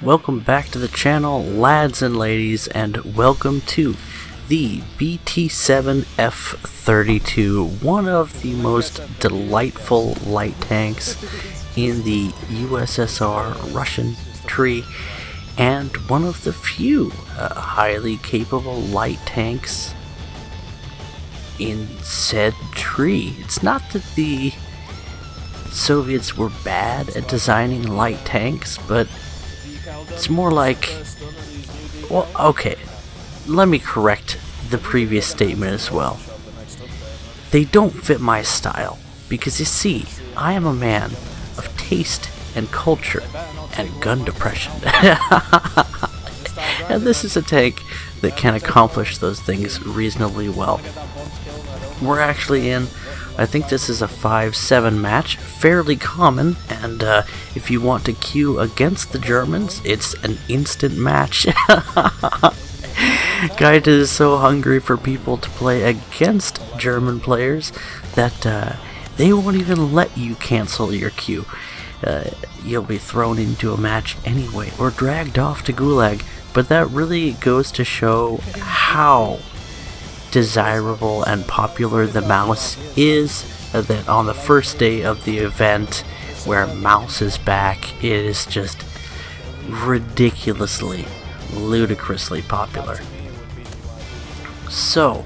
Welcome back to the channel, lads and ladies, and welcome to the BT-7F-32, one of the most delightful light tanks in the USSR Russian tree, and one of the few highly capable light tanks in said tree. It's not that the Soviets were bad at designing light tanks, but it's more like, well, okay, let me correct the previous statement as well. They don't fit my style, because you see, I am a man of taste and culture and gun depression. And this is a tank that can accomplish those things reasonably well. We're actually in, I think this is a 5-7 match, fairly common, and if you want to queue against the Germans, it's an instant match. Gaita is so hungry for people to play against German players that they won't even let you cancel your queue. You'll be thrown into a match anyway, or dragged off to Gulag, but that really goes to show how desirable and popular the mouse is, that on the first day of the event where mouse is back, it is just ridiculously, ludicrously popular. So,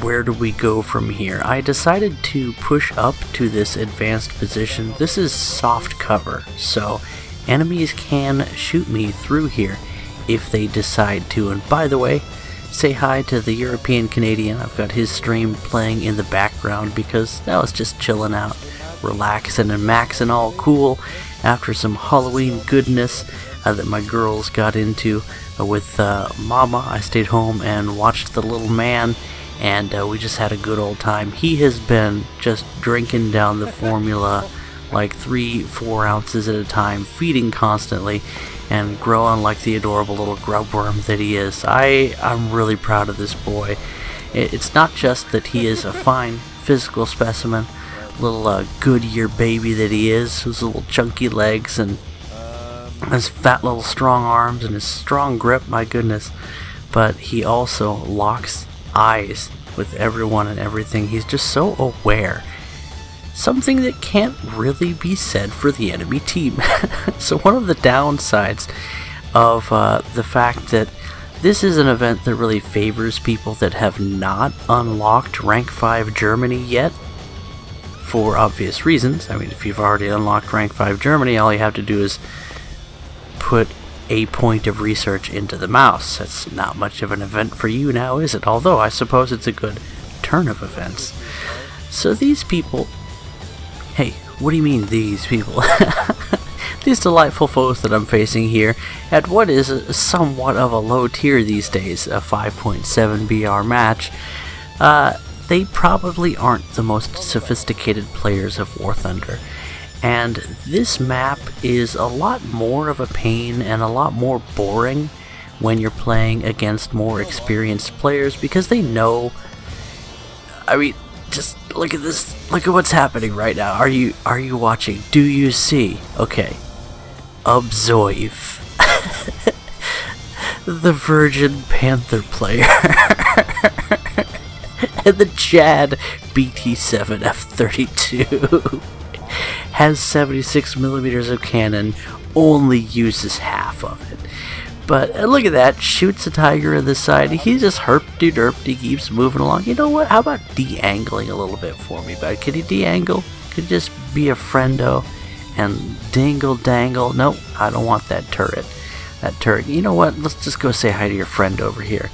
where do we go from here? I decided to push up to this advanced position. This is soft cover, so enemies can shoot me through here if they decide to. And by the way, say hi to the European Canadian. I've got his stream playing in the background because I was just chilling out, relaxing and maxing all cool after some Halloween goodness that my girls got into with Mama. I stayed home and watched the little man, and we just had a good old time. He has been just drinking down the formula like 3-4 ounces at a time, feeding constantly, and growing like the adorable little grub worm that he is. I'm really proud of this boy. It's not just that he is a fine physical specimen, little Goodyear baby that he is, his little chunky legs and his fat little strong arms and his strong grip, my goodness, but he also locks eyes with everyone and everything. He's just so aware. Something that can't really be said for the enemy team. So one of the downsides of the fact that this is an event that really favors people that have not unlocked Rank 5 Germany yet, for obvious reasons. I mean, if you've already unlocked Rank 5 Germany, all you have to do is put a point of research into the mouse. That's not much of an event for you now, is it? Although I suppose it's a good turn of events. So these people... Hey, what do you mean, these people? These delightful foes that I'm facing here at what is somewhat of a low tier these days, a 5.7 BR match, they probably aren't the most sophisticated players of War Thunder. And this map is a lot more of a pain and a lot more boring when you're playing against more experienced players, because they know... I mean, just look at this. Look at what's happening right now. Are you watching? Do you see? Okay. Observe. The Virgin Panther player. And the Chad BT-7F-32 has 76 millimeters of cannon, only uses half of it. But look at that, shoots a tiger in the side. He just herp-de-derped, he keeps moving along. You know what, how about de-angling a little bit for me, bud? Can you de-angle? Could you just be a friendo and dingle-dangle? Nope, I don't want that turret. You know what, let's just go say hi to your friend over here.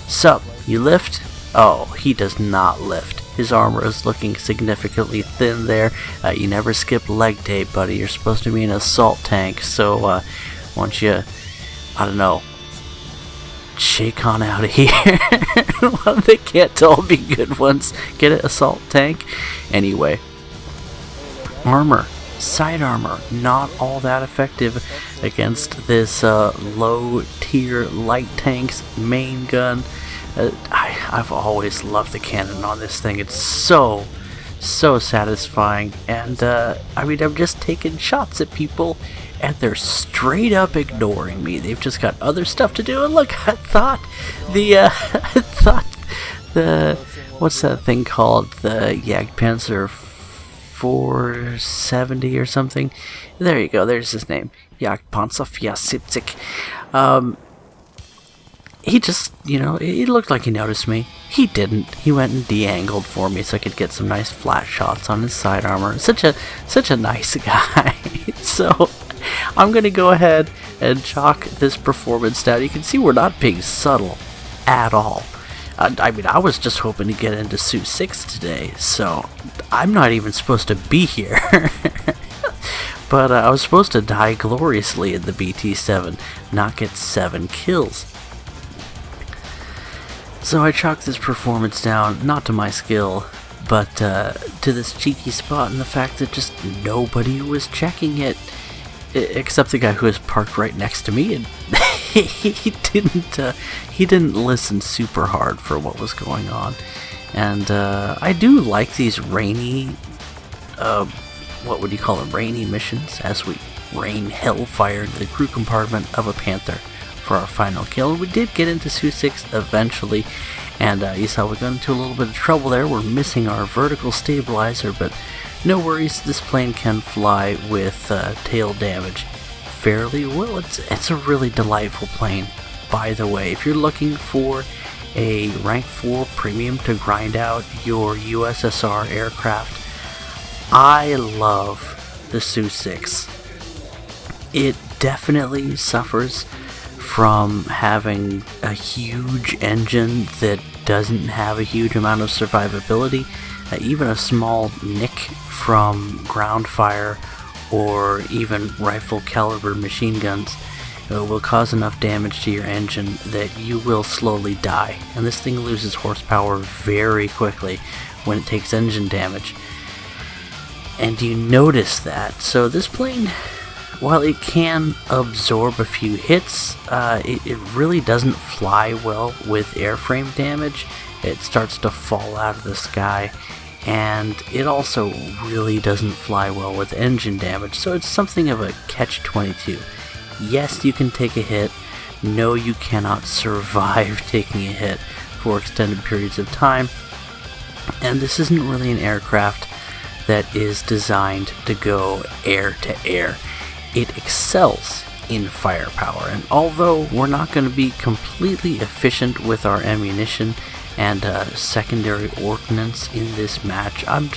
Sup, you lift? Oh, he does not lift. His armor is looking significantly thin there. You never skip leg day, buddy. You're supposed to be an assault tank, so why don't you... I don't know, shake on out of here. Well, they can't all be good ones. Get it, assault tank? Anyway, armor, side armor, not all that effective against this low tier light tank's main gun. I've always loved the cannon on this thing. It's so satisfying, and I mean, I'm just taking shots at people and they're straight up ignoring me. They've just got other stuff to do. And look, I thought the what's that thing called? The Jagdpanzer 470 or something. There you go. There's his name. Jagdpanzer 470. He just, it looked like he noticed me. He didn't. He went and de-angled for me so I could get some nice flat shots on his side armor. Such a nice guy. So I'm going to go ahead and chalk this performance down. You can see we're not being subtle at all. I was just hoping to get into Suit 6 today, so I'm not even supposed to be here. But I was supposed to die gloriously in the BT-7, not get 7 kills. So I chalked this performance down, not to my skill, but to this cheeky spot and the fact that just nobody was checking it, except the guy who was parked right next to me, and he didn't listen super hard for what was going on. And I do like these rainy, rainy missions, as we rain hellfire into the crew compartment of a Panther for our final kill. And we did get into Suit 6 eventually, and you saw we got into a little bit of trouble there. We're missing our vertical stabilizer, but no worries, this plane can fly with tail damage fairly well. It's a really delightful plane, by the way. If you're looking for a rank 4 premium to grind out your USSR aircraft, I love the Su-6. It definitely suffers from having a huge engine that doesn't have a huge amount of survivability. Even a small nick from ground fire or even rifle caliber machine guns will cause enough damage to your engine that you will slowly die. And this thing loses horsepower very quickly when it takes engine damage. And you notice that. So this plane, while it can absorb a few hits, it really doesn't fly well with airframe damage. It starts to fall out of the sky, and it also really doesn't fly well with engine damage, so it's something of a catch-22. Yes, you can take a hit. No, you cannot survive taking a hit for extended periods of time, and this isn't really an aircraft that is designed to go air to air. It excels in firepower, and although we're not going to be completely efficient with our ammunition and secondary ordnance in this match, I'm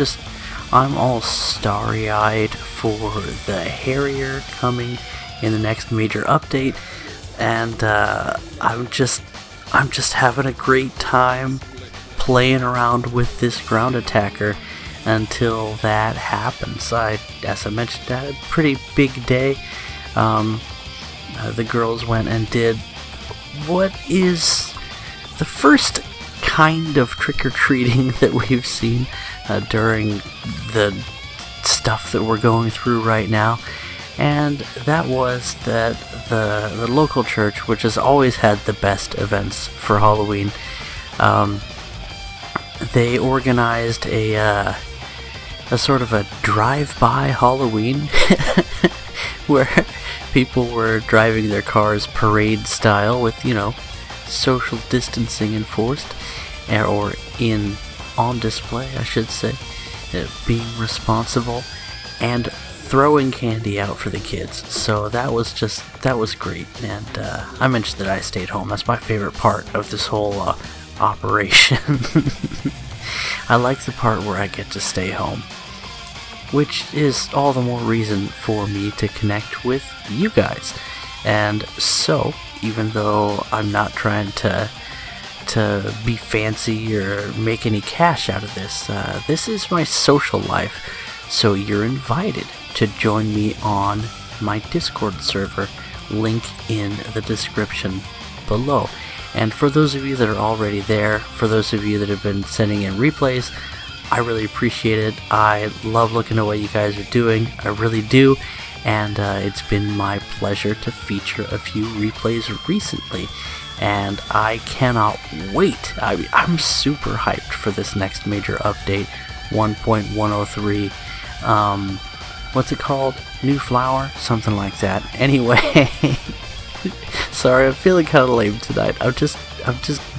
all starry-eyed for the Harrier coming in the next major update, and I'm just having a great time playing around with this ground attacker until that happens. As I mentioned, I had a pretty big day. The girls went and did what is the first kind of trick-or-treating that we've seen during the stuff that we're going through right now, and that was that the local church, which has always had the best events for Halloween, they organized a sort of a drive-by Halloween where people were driving their cars parade style with, social distancing enforced, or on display, I should say, being responsible, and throwing candy out for the kids. So that was great, and I mentioned that I stayed home. That's my favorite part of this whole operation. I like the part where I get to stay home, which is all the more reason for me to connect with you guys. And so, even though I'm not trying to be fancy or make any cash out of this, this is my social life, so you're invited to join me on my Discord server, link in the description below. And for those of you that are already there, for those of you that have been sending in replays, I really appreciate it. I love looking at what you guys are doing, I really do, and it's been my pleasure to feature a few replays recently, and I cannot wait. I'm super hyped for this next major update, 1.103. what's it called? New flower? Something like that. Anyway, sorry, I'm feeling kind of lame tonight. I'm just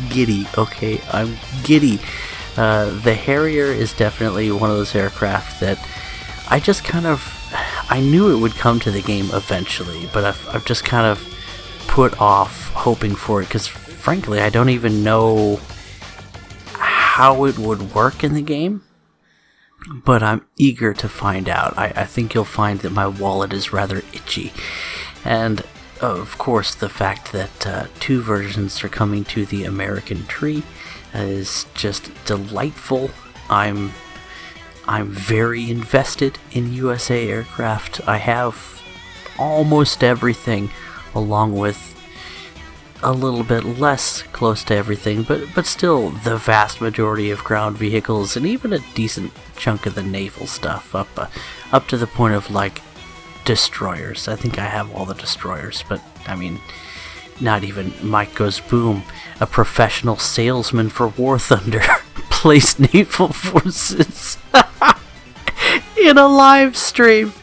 giddy, okay? I'm giddy. The Harrier is definitely one of those aircraft that I knew it would come to the game eventually, but I've just kind of put off hoping for it, because frankly, I don't even know how it would work in the game, but I'm eager to find out. I think you'll find that my wallet is rather itchy, and of course the fact that 2 versions are coming to the American tree is just delightful. I'm very invested in USA aircraft. I have almost everything, along with a little bit less close to everything, but still the vast majority of ground vehicles, and even a decent chunk of the naval stuff, up to the point of like destroyers. I think I have all the destroyers, but I mean, not even. Mike Goes Boom, a professional salesman for War Thunder, plays naval forces in a live stream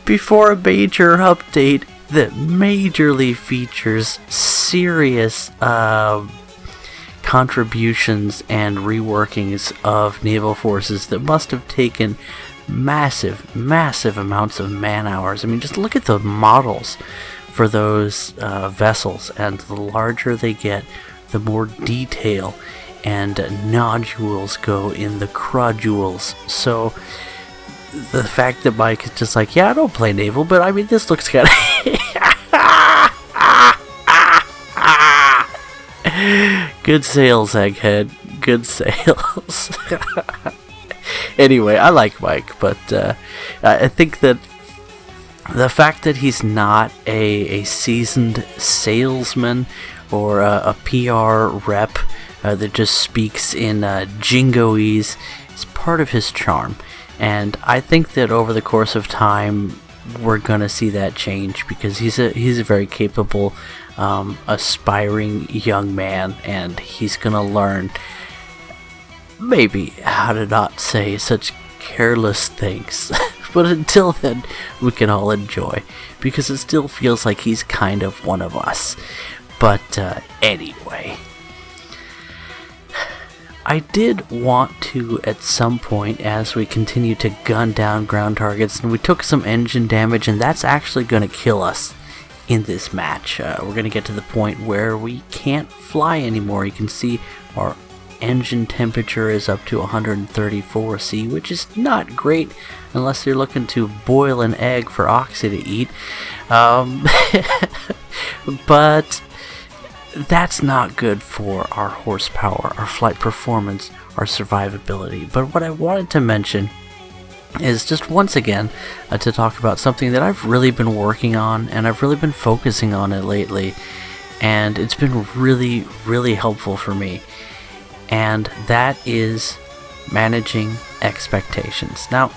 before a major update that majorly features serious contributions and reworkings of naval forces that must have taken massive amounts of man hours. I mean, just look at the models for those vessels, and the larger they get, the more detail and nodules go in the crodules. So the fact that Mike is just like, yeah, I don't play naval, but I mean, this looks kind of good sales, Egghead. Good sales. Anyway, I like Mike, but I think that the fact that he's not a seasoned salesman or a PR rep that just speaks in jingoese is part of his charm. And I think that over the course of time, we're gonna see that change, because he's a very capable, aspiring young man, and he's gonna learn maybe how to not say such careless things. But until then, we can all enjoy, because it still feels like he's kind of one of us. But anyway, I did want to, at some point, as we continue to gun down ground targets, and we took some engine damage, and that's actually going to kill us in this match. We're going to get to the point where we can't fly anymore. You can see our engine temperature is up to 134 C, which is not great unless you're looking to boil an egg for Oxy to eat. But that's not good for our horsepower, our flight performance, our survivability. But what I wanted to mention is just once again to talk about something that I've really been working on, and I've really been focusing on it lately, and it's been really, really helpful for me. And that is managing expectations. Now,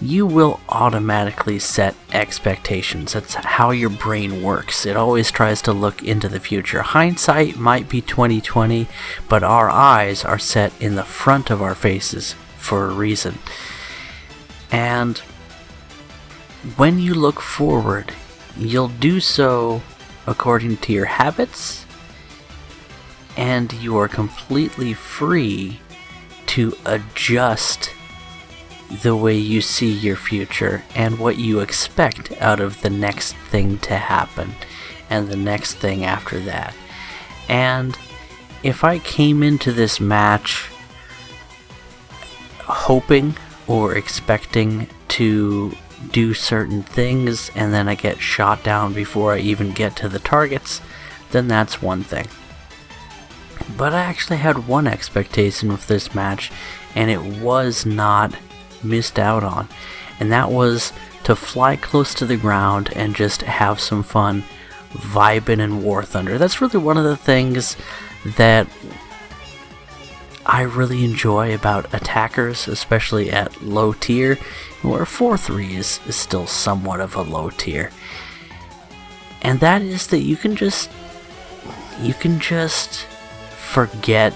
you will automatically set expectations. That's how your brain works. It always tries to look into the future. Hindsight might be 20/20, but our eyes are set in the front of our faces for a reason. And when you look forward, you'll do so according to your habits, and you are completely free to adjust the way you see your future and what you expect out of the next thing to happen and the next thing after that. And if I came into this match hoping or expecting to do certain things and then I get shot down before I even get to the targets, then that's one thing. But I actually had one expectation with this match, and it was not missed out on, and that was to fly close to the ground and just have some fun vibing in War Thunder. That's really one of the things that I really enjoy about attackers, especially at low tier, where 4-3 is still somewhat of a low tier. And that is that you can just forget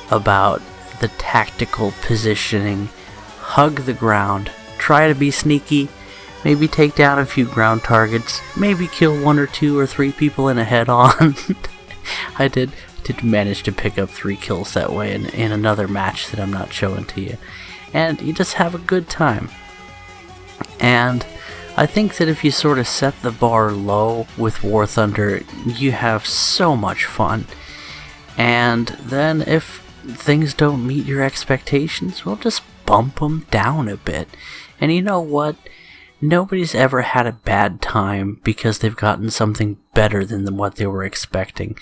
about the tactical positioning, hug the ground, try to be sneaky, maybe take down a few ground targets, maybe kill 1 or 2 or 3 people in a head-on. I did manage to pick up 3 kills that way in another match that I'm not showing to you. And you just have a good time. And I think that if you sort of set the bar low with War Thunder, you have so much fun. And then if things don't meet your expectations, well, just bump them down a bit. And you know what? Nobody's ever had a bad time because they've gotten something better than what they were expecting.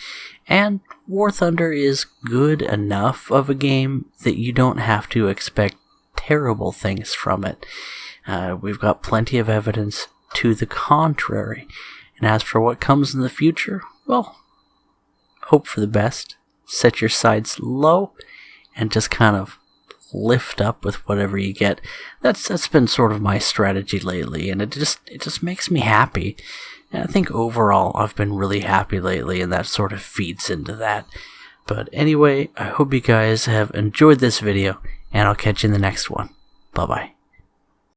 And War Thunder is good enough of a game that you don't have to expect terrible things from it. We've got plenty of evidence to the contrary. And as for what comes in the future, well, hope for the best. Set your sights low and just kind of lift up with whatever you get. That's been sort of my strategy lately, and it just makes me happy. And I think overall I've been really happy lately, and that sort of feeds into that. But anyway, I hope you guys have enjoyed this video, and I'll catch you in the next one. Bye bye.